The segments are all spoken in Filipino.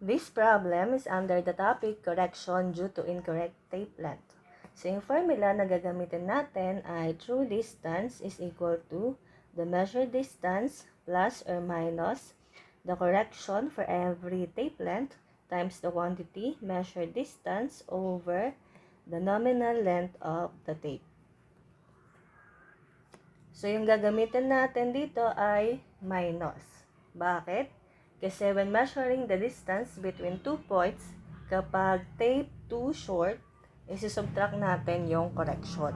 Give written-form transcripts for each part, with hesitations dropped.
This problem is under the topic correction due to incorrect tape length. So, yung formula na gagamitin natin ay true distance is equal to the measured distance plus or minus the correction for every tape length times the quantity measured distance over the nominal length of the tape. So, yung gagamitin natin dito ay minus. Bakit? Kasi when measuring the distance between 2 points, kapag tape too short, isi-subtract natin yung correction.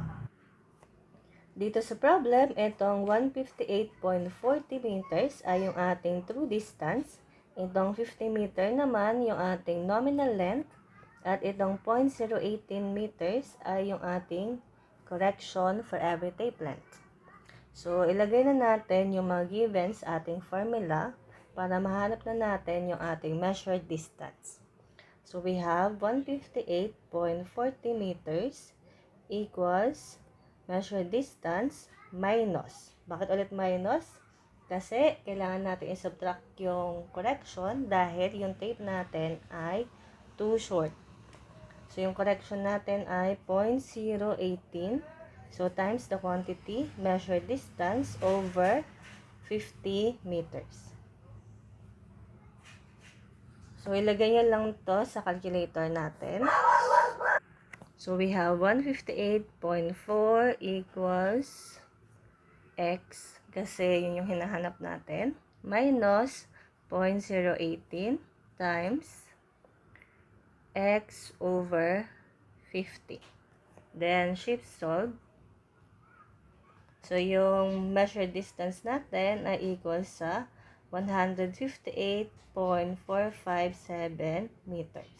Dito sa problem, itong 158.40 meters ay yung ating true distance. Itong 50 meter naman yung ating nominal length. At itong 0.018 meters ay yung ating correction for every tape length. So, ilagay na natin yung mga given sa ating formula para mahanap na natin yung ating measured distance. So, we have 158.40 meters equals measured distance minus. Bakit ulit minus? Kasi kailangan natin i-subtract yung correction dahil yung tape natin ay too short. So, yung correction natin ay 0.018. So, times the quantity measured distance over 50 meters. So, ilagay nyo lang to sa calculator natin. So, we have 158.4 equals x, kasi yun yung hinahanap natin, minus 0.018 times x over 50. Then, shift solve. So, yung measured distance natin ay equal sa 158.457 meters.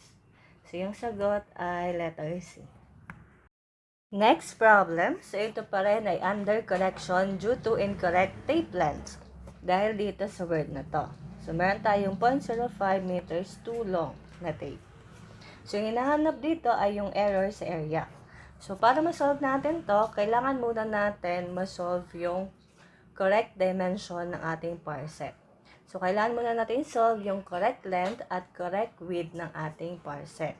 So, yung sagot ay letter C. Next problem. So, ito pa rin ay under correction due to incorrect tape length. Dahil dito sa word na to. So, meron tayong 0.05 meters too long na tape. So, yung hinahanap dito ay yung error sa area. So, para ma-solve natin to, kailangan muna natin ma-solve yung correct dimension ng ating parcel. So, kailangan muna natin solve yung correct length at correct width ng ating parcel.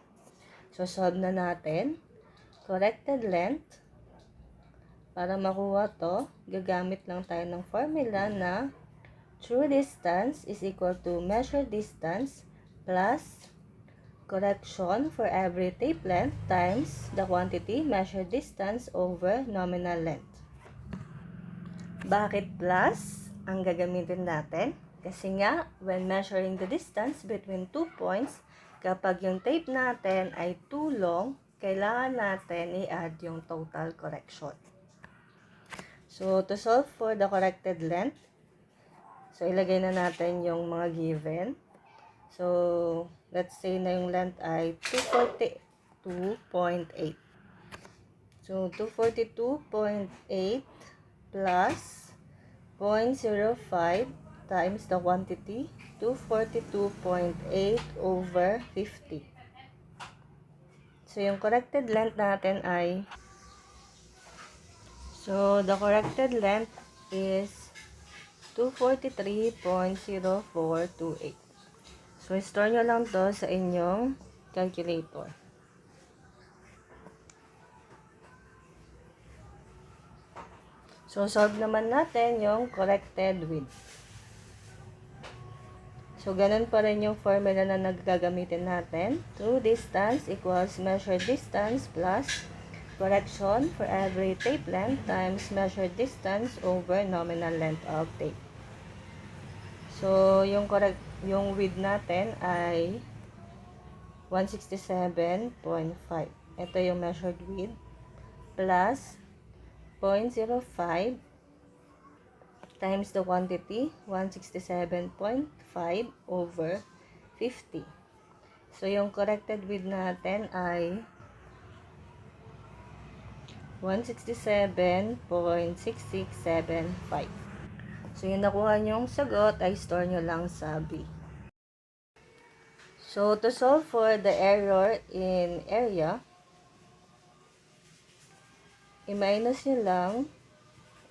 So, solve na natin. Corrected length. Para makuha to, gagamit lang tayo ng formula na true distance is equal to measured distance plus correction for every tape length times the quantity measured distance over nominal length. Bakit plus ang gagamitin natin? Kasi nga, when measuring the distance between 2 points, kapag yung tape natin ay too long, kailangan natin i-add yung total correction. So, to solve for the corrected length, so ilagay na natin yung mga given. So, let's say na yung length ay 242.8. So, 242.8 plus 0.05 times the quantity, 242.8 over 50. So, yung corrected length natin ay, so, the corrected length is 243.0428. So, store nyo lang to sa inyong calculator. So, solve naman natin yung corrected width. So, ganun pa rin yung formula na naggagamitin natin. True distance equals measured distance plus correction for every tape length times measured distance over nominal length of tape. So, yung width natin ay 167.5. Ito yung measured width plus 0.05 times the quantity, 167.5 over 50. So, yung corrected width natin ay 167.6675. So, yung nakuha nyong sagot ay store nyo lang sa B. So, to solve for the error in area, i-minus nyo lang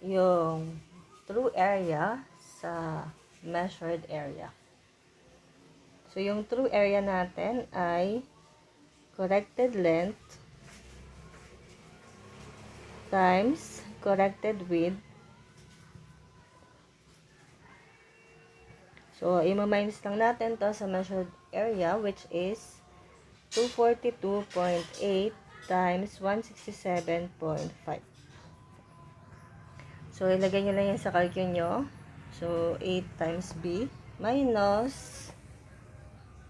yung true area sa measured area. So, yung true area natin ay corrected length times corrected width. So, i-minus lang natin to sa measured area, which is 242.8 times 167.5. So, ilagay nyo lang yan sa calculator nyo. So, 8 times B minus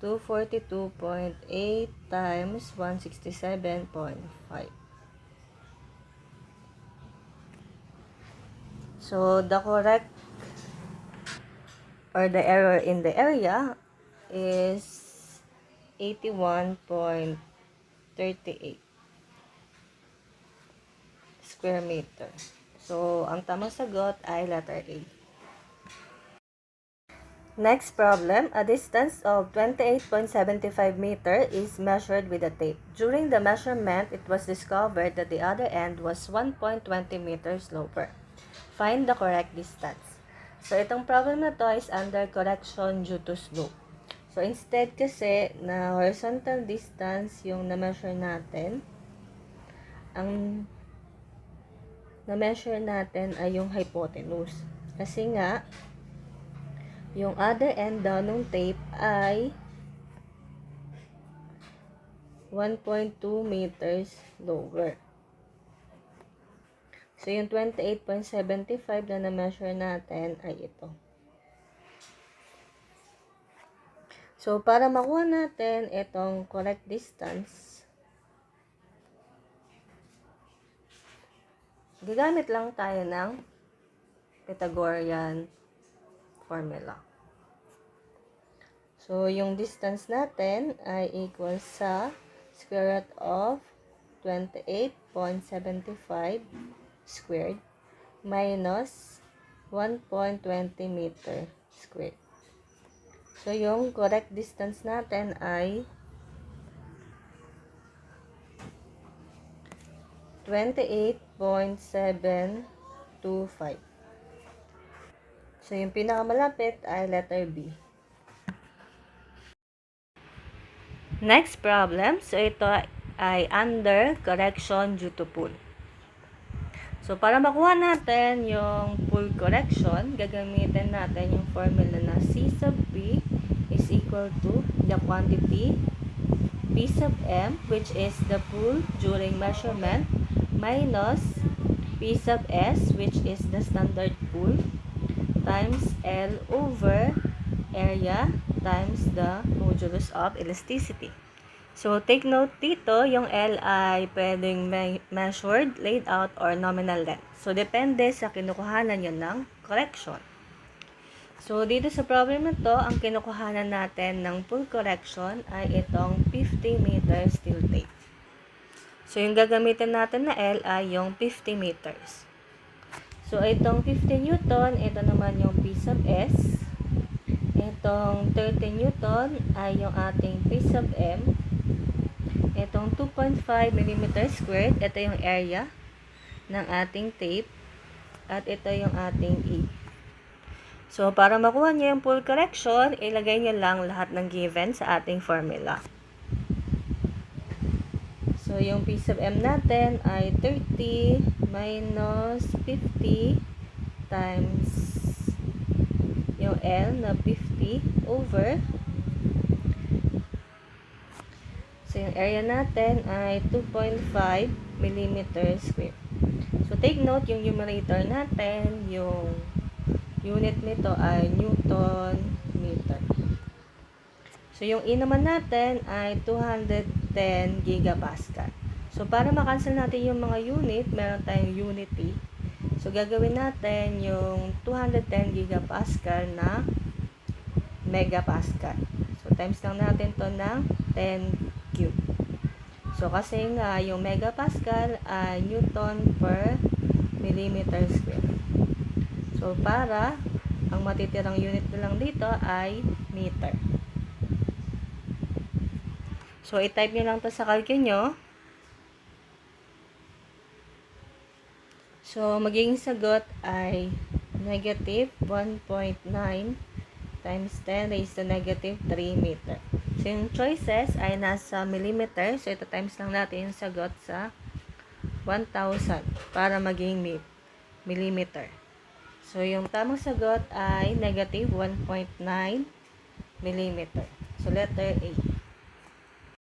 242.8 times 167.5. So, the correct or the error in the area is 81.38 square meter. So, ang tamang sagot ay letter A. Next problem, a distance of 28.75 meter is measured with a tape. During the measurement, it was discovered that the other end was 1.20 meters lower. Find the correct distance. So, itong problem na to is under correction due to slope. So, instead kasi na horizontal distance yung na-measure natin, ang na-measure natin ay yung hypotenuse. Kasi nga, yung other end daw ng tape ay 1.2 meters lower. So, yung 28.75 na na-measure natin ay ito. So, para makuha natin itong correct distance, gagamit lang tayo ng Pythagorean formula. So, yung distance natin ay equal sa square root of 28.75 squared minus 1.20 meter squared. So, yung correct distance natin ay 28.725. So, yung pinakamalapit ay letter B. Next problem. So, ito ay under correction due to pull. So, para makuha natin yung pull correction, gagamitin natin yung formula na C sub P is equal to the quantity P sub M, which is the pull during measurement, minus P sub S, which is the standard pull, times L over area times the modulus of elasticity. So, take note dito, yung L ay pwedeng measured, laid out, or nominal length. So, depende sa kinukuhanan nyo ng correction. So, dito sa problem na to, ang kinukuhanan natin ng pull correction ay itong 50 meter steel tape. So, yung gagamitin natin na L ay yung 50 meters. So, itong 50 Newton, ito naman yung P sub S. Itong 30 Newton ay yung ating P sub M. Itong 2.5 mm squared, ito yung area ng ating tape. At ito yung ating E. So, para makuha nyo yung pull correction, ilagay nyo lang lahat ng given sa ating formula. So, yung P sub M natin ay 30 minus 50 times yung L na 50 over. So, yung area natin ay 2.5 mm square. So, take note, yung numerator natin, yung unit nito ay Newton meter. So, yung E naman natin ay 210 gigapascal. So, para makancel natin yung mga unit, meron tayong unity. So, gagawin natin yung 210 gigapascal na megapascal. So, times lang natin to ng 10 cube. So, kasi nga, yung megapascal ay Newton per millimeter square. So, para ang matitirang unit na lang dito ay meter. So, i-type nyo lang to sa calculator nyo. So, magiging sagot ay negative 1.9 times 10 raised to negative 3 meter. So, yung choices ay nasa millimeter. So, ito times lang natin yung sagot sa 1,000 para maging millimeter. So, yung tamang sagot ay negative 1.9 millimeter. So, letter A.